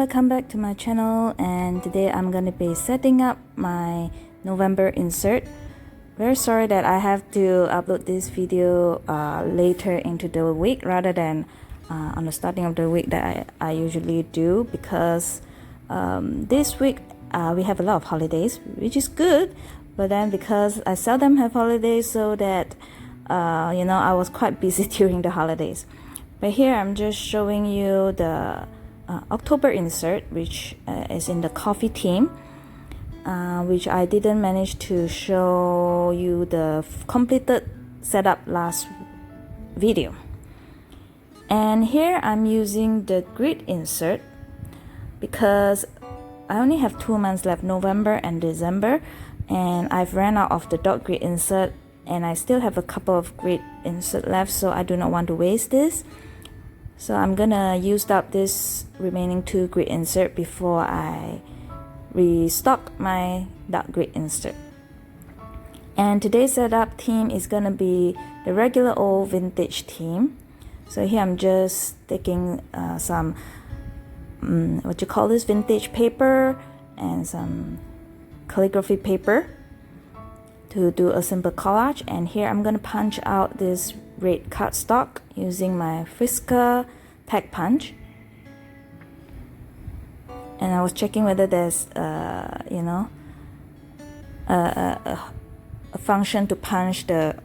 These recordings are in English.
welcome back to my channel, and today I'm going to be setting up my November insert. Very sorry that I have to upload this video later into the week rather than on the starting of the week that I usually do, because this week we have a lot of holidays, which is good, but then because I seldom have holidays, so that I was quite busy during the holidays. But here I'm just showing you the October insert, which is in the coffee theme, which I didn't manage to show you the completed setup last video. And here I'm using the grid insert because I only have 2 months left, November and December, and I've ran out of the dot grid insert, and I still have a couple of grid insert left, so I do not want to waste this. So I'm gonna use up this remaining 2 grid insert before I restock my dot grid insert. And today's setup theme is gonna be the regular old vintage theme. So here I'm just taking some vintage paper and some calligraphy paper to do a simple collage. And here I'm gonna punch out this red cardstock using my Fisker tag punch. And I was checking whether there's a function to punch the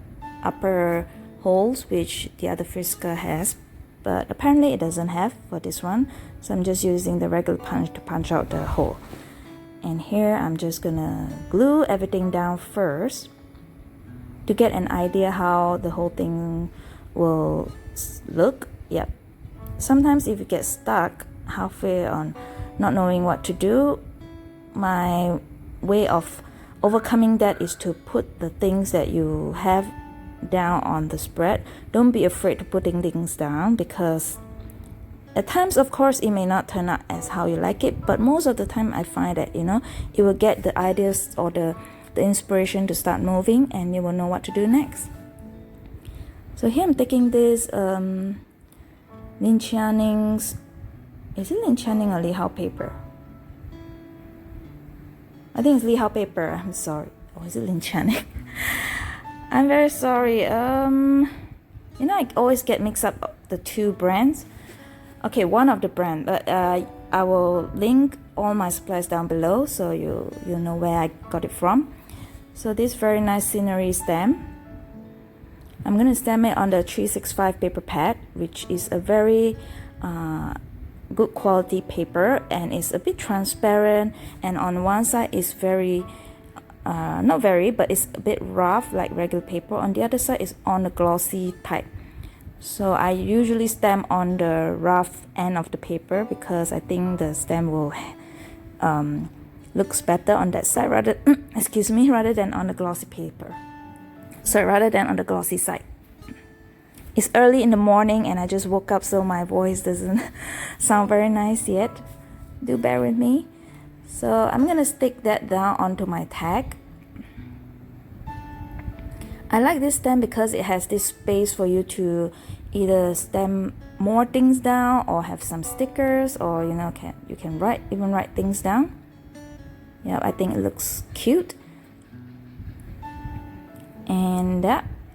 upper holes, which the other Fisker has, but apparently it doesn't have for this one, so I'm just using the regular punch to punch out the hole. And here I'm just gonna glue everything down first to get an idea how the whole thing will look. Yep. Sometimes if you get stuck halfway on not knowing what to do, my way of overcoming that is to put the things that you have down on the spread. Don't be afraid to putting things down, because at times, of course, it may not turn out as how you like it, but most of the time I find that it will get the ideas or the inspiration to start moving, and you will know what to do next. So here I'm taking this Linshaning's, is it Linshaning or Lihao paper? I think it's Lihao paper, I'm sorry. Or is it Linshaning? I'm very sorry. I always get mixed up the two brands. Okay, one of the brand, but I will link all my supplies down below, so you'll know where I got it from. So this very nice scenery stamp, I'm gonna stamp it on the 365 paper pad, which is a very good quality paper, and it's a bit transparent, and on one side is very not very, but it's a bit rough like regular paper. On the other side is on the glossy type. So I usually stamp on the rough end of the paper because I think the stamp will looks better on that side rather rather than on the glossy paper. So rather than on the glossy side. It's early in the morning and I just woke up, so my voice doesn't sound very nice yet. Do bear with me. So I'm gonna stick that down onto my tag. I like this stamp because it has this space for you to either stamp more things down or have some stickers, or you can write things down. Yeah, I think it looks cute. And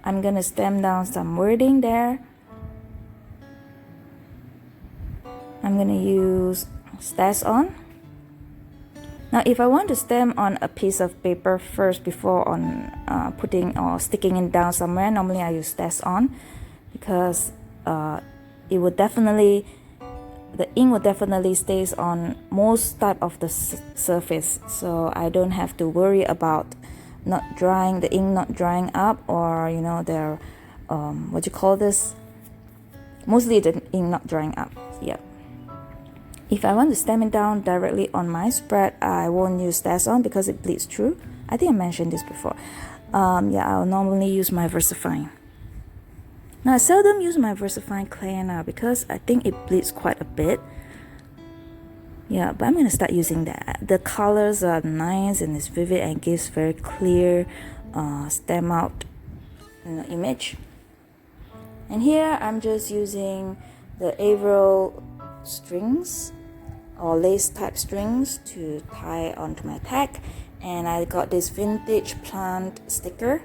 I'm gonna stamp down some wording there. I'm gonna use StazOn. Now, if I want to stamp on a piece of paper first before on putting or sticking it down somewhere, normally I use StazOn, because the ink will definitely stays on most type of the surface, so I don't have to worry about the ink not drying up, or mostly the ink not drying up. Yeah. If I want to stamp it down directly on my spread, I won't use StazOn because it bleeds through. I think I mentioned this before. I'll normally use my VersaFine. Now, I seldom use my VersaFine Clear now because I think it bleeds quite a bit. Yeah, but I'm going to start using that. The colors are nice and it's vivid and gives very clear stamp out image. And here I'm just using the Avro strings or lace type strings to tie onto my tag. And I got this vintage plant sticker.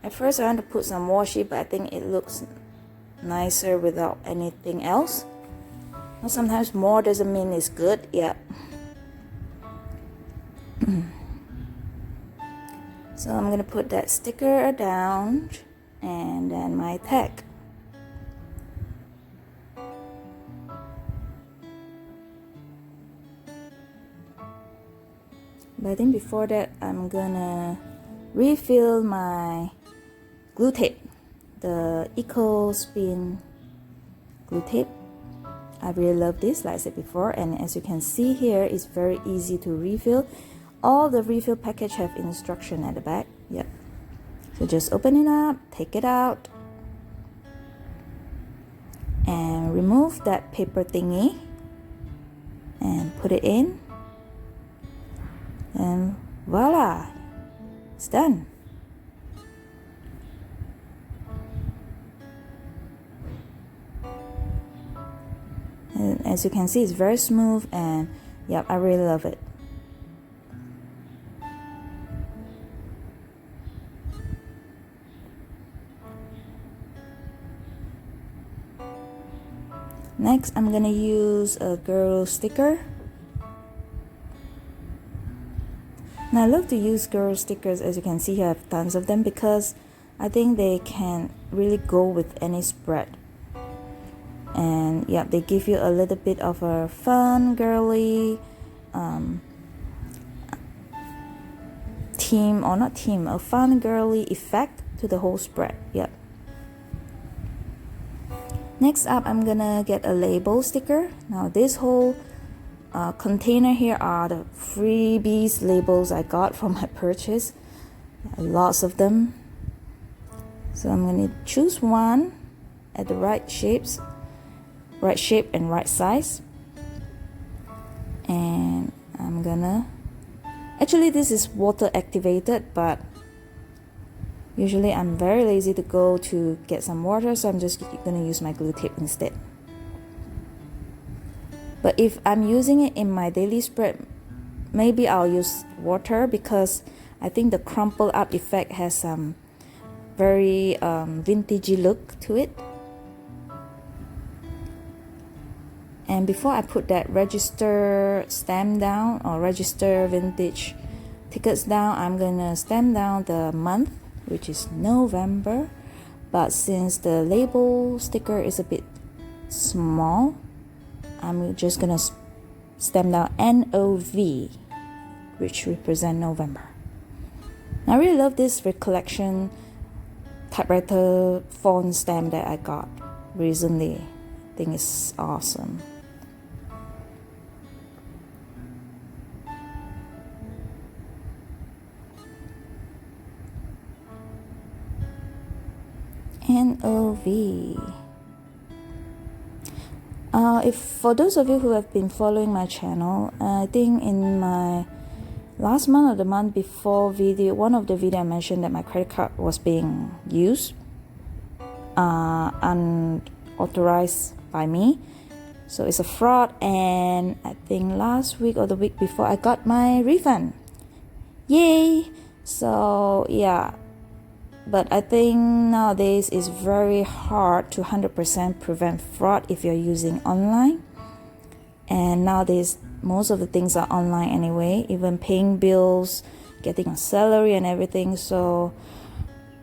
At first I want to put some washi, but I think it looks nicer without anything else. Well, sometimes more doesn't mean it's good. Yeah. So I'm gonna put that sticker down and then my tag. But I think before that I'm gonna refill my glue tape, the Eco Spin glue tape. I really love this, like I said before, and as you can see here, it's very easy to refill. All the refill package have instruction at the back. Yep. So just open it up, take it out, and remove that paper thingy and put it in, and voila, it's done. And as you can see, it's very smooth, and yep, I really love it. Next, I'm gonna use a girl sticker. Now I love to use girl stickers. As you can see here, I have tons of them because I think they can really go with any spread. And yeah, they give you a little bit of a fun, girly theme, or not theme, a fun, girly effect to the whole spread. Yep. Next up, I'm gonna get a label sticker. Now this whole container here are the freebies labels I got from my purchase. Lots of them. So I'm gonna choose one at the right shape and right size. And I'm gonna, actually this is water activated, but usually I'm very lazy to go to get some water, so I'm just gonna use my glue tape instead. But if I'm using it in my daily spread, maybe I'll use water because I think the crumple up effect has some very vintagey look to it. And before I put that register stamp down, or register vintage tickets down, I'm gonna stamp down the month, which is November. But since the label sticker is a bit small, I'm just gonna stamp down NOV, which represent November. I really love this Recollection typewriter font stamp that I got recently. I think it's awesome. NOV. If for those of you who have been following my channel, I think in my last month or the month before video, one of the video I mentioned that my credit card was being used unauthorized by me, so it's a fraud. And I think last week or the week before, I got my refund. Yay! So yeah. But I think nowadays it's very hard to 100% prevent fraud if you're using online. And nowadays, most of the things are online anyway, even paying bills, getting a salary and everything. So,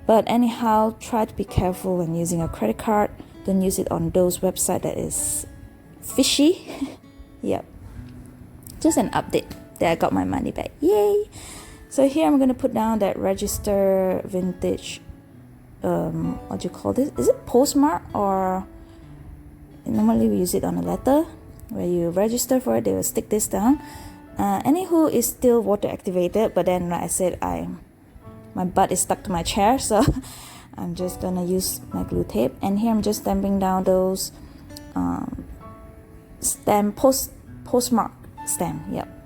but anyhow, try to be careful when using a credit card. Don't use it on those websites that is fishy. Yep. Just an update that I got my money back. Yay! So here I'm going to put down that register vintage, what do you call this? Is it postmark, or normally we use it on a letter where you register for it, they will stick this down. Anywho, it's still water activated, but then like I said, my butt is stuck to my chair, so I'm just going to use my glue tape. And here I'm just stamping down those postmark stamp. Yep.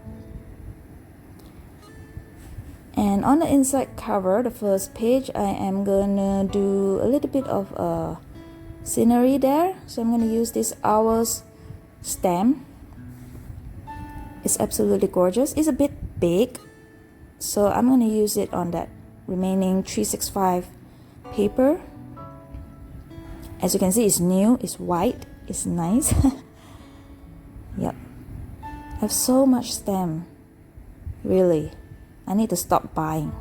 And on the inside cover, the first page, I am gonna do a little bit of scenery there. So I'm gonna use this Hours stamp. It's absolutely gorgeous. It's a bit big, so I'm going to use it on that remaining 365 paper. As you can see, it's new, it's white, it's nice. Yep. I have so much stamp. Really. I need to stop buying.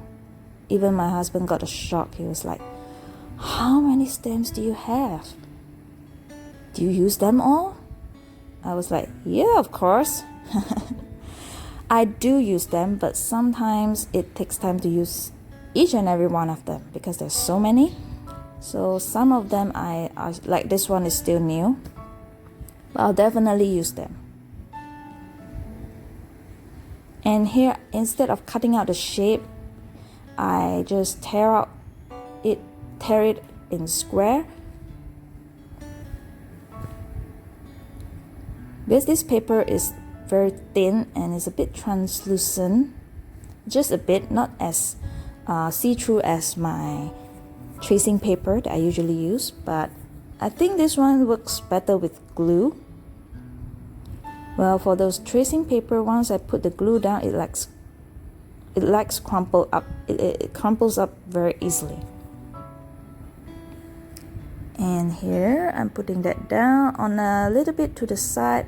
Even my husband got a shock. He was like, how many stamps do you have? Do you use them all? I was like, yeah, of course. I do use them, but sometimes it takes time to use each and every one of them because there's so many. So some of them I like this one is still new, but I'll definitely use them. And here, instead of cutting out the shape, I just tear it in square. Because this paper is very thin and is a bit translucent, just a bit, not as see-through as my tracing paper that I usually use, but I think this one works better with glue. Well, for those tracing paper, once I put the glue down, it likes crumple up. It crumples up very easily. And here I'm putting that down on a little bit to the side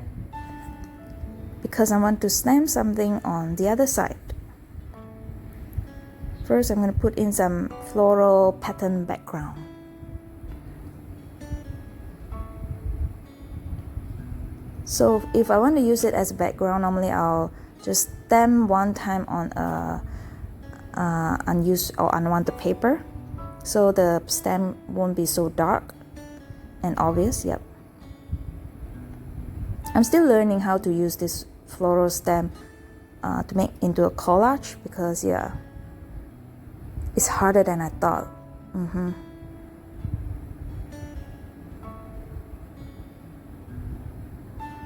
because I want to stamp something on the other side. First, I'm going to put in some floral pattern background. So if I want to use it as a background, normally I'll just stamp one time on a unused or unwanted paper, so the stamp won't be so dark and obvious. Yep. I'm still learning how to use this floral stamp to make into a collage because yeah, it's harder than I thought.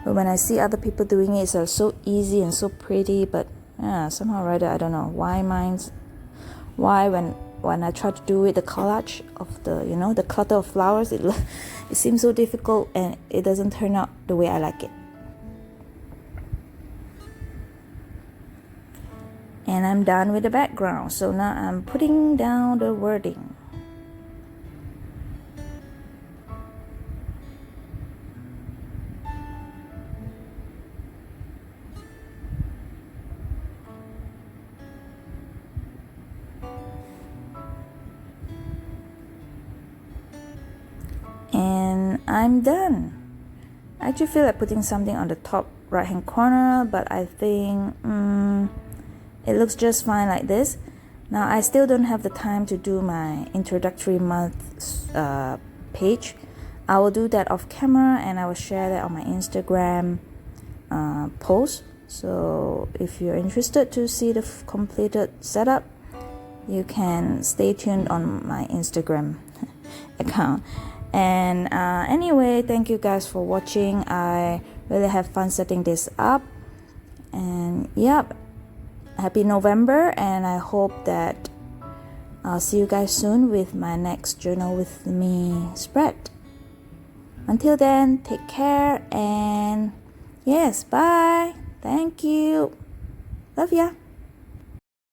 But when I see other people doing it, it's so easy and so pretty. But yeah, somehow or other, I don't know why when I try to do it, the collage of the clutter of flowers, it seems so difficult and it doesn't turn out the way I like it. And I'm done with the background. So now I'm putting down the wording. And I'm done. I actually feel like putting something on the top right hand corner, but I think it looks just fine like this. Now I still don't have the time to do my introductory month page. I will do that off camera and I will share that on my Instagram post. So if you're interested to see the completed setup, you can stay tuned on my Instagram account. And anyway, thank you guys for watching. I really have fun setting this up. And yep, happy November, and I hope that I'll see you guys soon with my next Journal with Me spread. Until then, take care and yes, bye. Thank you. Love ya.